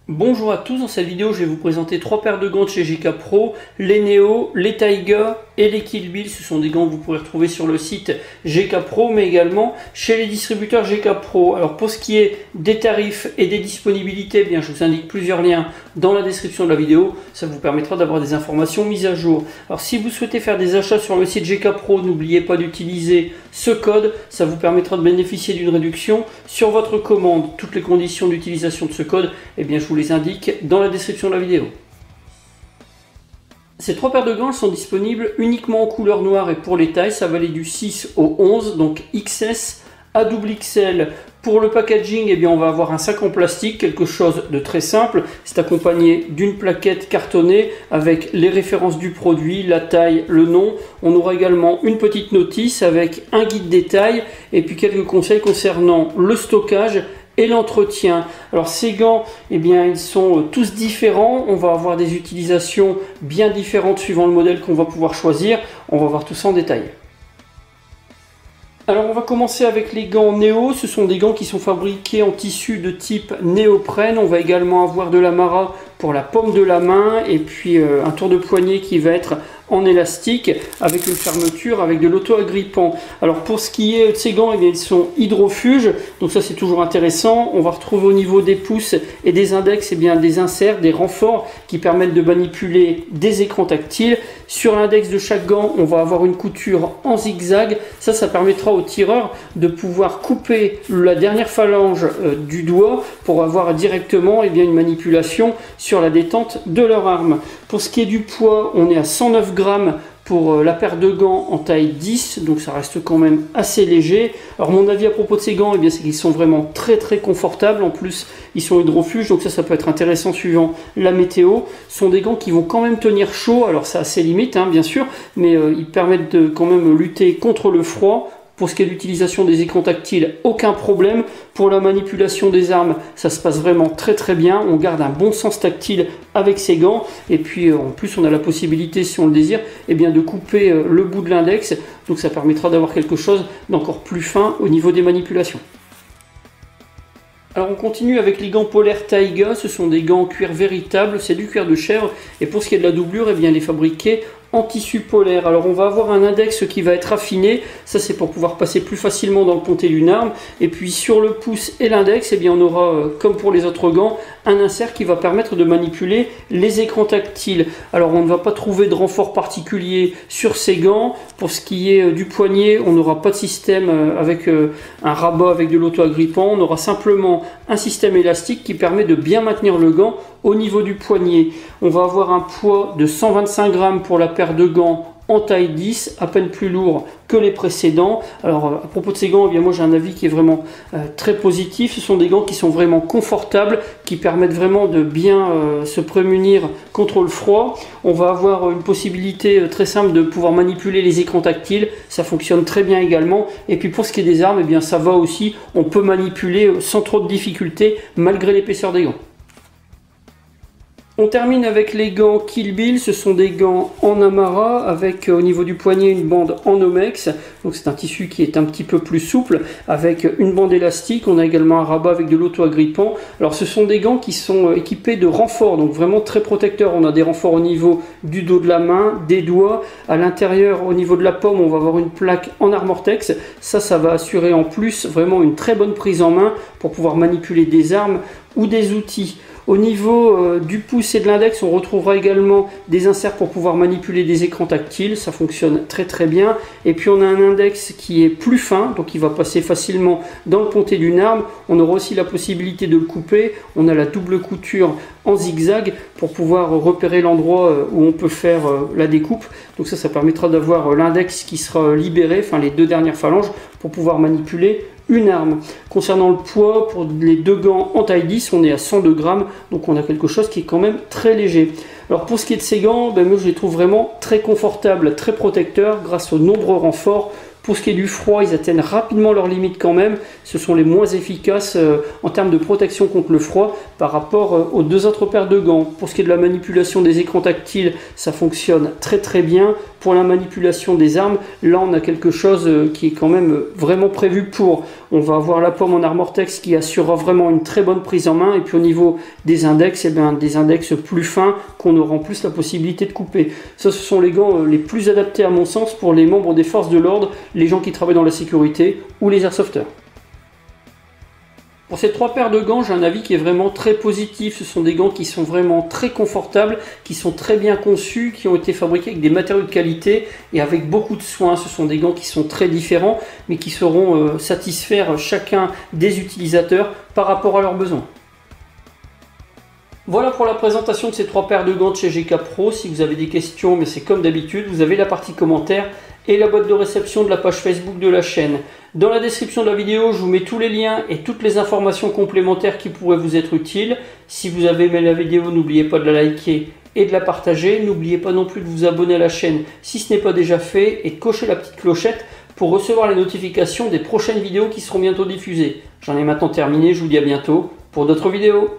Bonjour à tous, dans cette vidéo je vais vous présenter trois paires de gants de chez GK Pro, les Neo, les Taiga et les Kill Bill. Ce sont des gants que vous pourrez retrouver sur le site GK Pro mais également chez les distributeurs GK Pro. Alors pour ce qui est des tarifs et des disponibilités, bien je vous indique plusieurs liens dans la description de la vidéo, ça vous permettra d'avoir des informations mises à jour. Alors si vous souhaitez faire des achats sur le site GK Pro, n'oubliez pas d'utiliser ce code, ça vous permettra de bénéficier d'une réduction sur votre commande. Toutes les conditions d'utilisation de ce code, eh bien je vous les indique dans la description de la vidéo. Ces trois paires de gants sont disponibles uniquement en couleur noire et pour les tailles, ça va aller du 6 au 11, donc XS à double XL. Pour le packaging, eh bien, on va avoir un sac en plastique, quelque chose de très simple. C'est accompagné d'une plaquette cartonnée avec les références du produit, la taille, le nom. On aura également une petite notice avec un guide détail et puis quelques conseils concernant le stockage et l'entretien. Alors ces gants, eh bien, ils sont tous différents. On va avoir des utilisations bien différentes suivant le modèle qu'on va pouvoir choisir. On va voir tout ça en détail. Alors on va commencer avec les gants Neo. Ce sont des gants qui sont fabriqués en tissu de type néoprène. On va également avoir de l'Amara pour la paume de la main et puis un tour de poignet qui va être en élastique avec une fermeture avec de l'auto-agrippant. Alors pour ce qui est de ces gants, eh bien, ils sont hydrofuges, donc ça c'est toujours intéressant. On va retrouver au niveau des pouces et des index, eh bien, des inserts, des renforts qui permettent de manipuler des écrans tactiles. Sur l'index de chaque gant, on va avoir une couture en zigzag. Ça permettra au tireur de pouvoir couper la dernière phalange du doigt pour avoir directement, eh bien, une manipulation sur la détente de leur arme. Pour ce qui est du poids, on est à 109 grammes pour la paire de gants en taille 10, donc ça reste quand même assez léger. Alors mon avis à propos de ces gants, eh bien, c'est qu'ils sont vraiment très confortables. En plus, ils sont hydrofuges, donc ça peut être intéressant suivant la météo. Ce sont des gants qui vont quand même tenir chaud. Alors ça a ses limites, hein, bien sûr, mais ils permettent de quand même lutter contre le froid. Pour ce qui est de l'utilisation des écrans tactiles, aucun problème. Pour la manipulation des armes, ça se passe vraiment très bien. On garde un bon sens tactile avec ces gants. Et puis en plus, on a la possibilité, si on le désire, eh bien, de couper le bout de l'index. Donc ça permettra d'avoir quelque chose d'encore plus fin au niveau des manipulations. Alors on continue avec les gants polaires Taiga. Ce sont des gants en cuir véritable, c'est du cuir de chèvre. Et pour ce qui est de la doublure, eh bien, elle est fabriquée en tissu polaire. Alors on va avoir un index qui va être affiné, ça c'est pour pouvoir passer plus facilement dans le ponté d'une arme. Et puis sur le pouce et l'index, eh bien, on aura, comme pour les autres gants, un insert qui va permettre de manipuler les écrans tactiles. Alors on ne va pas trouver de renfort particulier sur ces gants. Pour ce qui est du poignet, on n'aura pas de système avec un rabat avec de l'auto-agrippant. On aura simplement un système élastique qui permet de bien maintenir le gant au niveau du poignet. On va avoir un poids de 125 grammes pour la paire de gants en taille 10, à peine plus lourd que les précédents. Alors à propos de ces gants, eh bien, moi j'ai un avis qui est vraiment très positif. Ce sont des gants qui sont vraiment confortables, qui permettent vraiment de bien se prémunir contre le froid. On va avoir une possibilité très simple de pouvoir manipuler les écrans tactiles, ça fonctionne très bien également. Et puis pour ce qui est des armes, eh bien, ça va aussi, on peut manipuler sans trop de difficultés malgré l'épaisseur des gants. On termine avec les gants Kill Bill. Ce sont des gants en Amara avec au niveau du poignet une bande en Nomex. Donc c'est un tissu qui est un petit peu plus souple avec une bande élastique. On a également un rabat avec de l'auto-agrippant. Alors ce sont des gants qui sont équipés de renforts, donc vraiment très protecteurs. On a des renforts au niveau du dos de la main, des doigts. À l'intérieur, au niveau de la paume, on va avoir une plaque en Armortex. Ça va assurer en plus vraiment une très bonne prise en main pour pouvoir manipuler des armes ou des outils. Au niveau du pouce et de l'index, on retrouvera également des inserts pour pouvoir manipuler des écrans tactiles. Ça fonctionne très bien. Et puis on a un index qui est plus fin, donc il va passer facilement dans le ponté d'une arme. On aura aussi la possibilité de le couper. On a la double couture en zigzag pour pouvoir repérer l'endroit où on peut faire la découpe. Donc ça permettra d'avoir l'index qui sera libéré, enfin les deux dernières phalanges, pour pouvoir manipuler une arme. Concernant le poids, pour les deux gants en taille 10, on est à 102 grammes, donc on a quelque chose qui est quand même très léger. Alors pour ce qui est de ces gants, moi je les trouve vraiment très confortables, très protecteurs grâce aux nombreux renforts Pour ce qui est du froid, ils atteignent rapidement leurs limites quand même. Ce sont les moins efficaces en termes de protection contre le froid par rapport aux deux autres paires de gants. Pour ce qui est de la manipulation des écrans tactiles, ça fonctionne très très bien. Pour la manipulation des armes, là on a quelque chose qui est quand même vraiment prévu pour. On va avoir la pomme en Armortex qui assurera vraiment une très bonne prise en main. Et puis au niveau des index, des index plus fins qu'on aura en plus la possibilité de couper. Ça, ce sont les gants les plus adaptés à mon sens pour les membres des forces de l'ordre, les gens qui travaillent dans la sécurité ou les airsofters. Pour ces trois paires de gants, j'ai un avis qui est vraiment très positif. Ce sont des gants qui sont vraiment très confortables, qui sont très bien conçus, qui ont été fabriqués avec des matériaux de qualité et avec beaucoup de soin. Ce sont des gants qui sont très différents, mais qui sauront satisfaire chacun des utilisateurs par rapport à leurs besoins. Voilà pour la présentation de ces trois paires de gants de chez GK Pro. Si vous avez des questions, mais c'est comme d'habitude, vous avez la partie commentaires et la boîte de réception de la page Facebook de la chaîne. Dans la description de la vidéo, je vous mets tous les liens et toutes les informations complémentaires qui pourraient vous être utiles. Si vous avez aimé la vidéo, n'oubliez pas de la liker et de la partager. N'oubliez pas non plus de vous abonner à la chaîne si ce n'est pas déjà fait et de cocher la petite clochette pour recevoir les notifications des prochaines vidéos qui seront bientôt diffusées. J'en ai maintenant terminé, je vous dis à bientôt pour d'autres vidéos.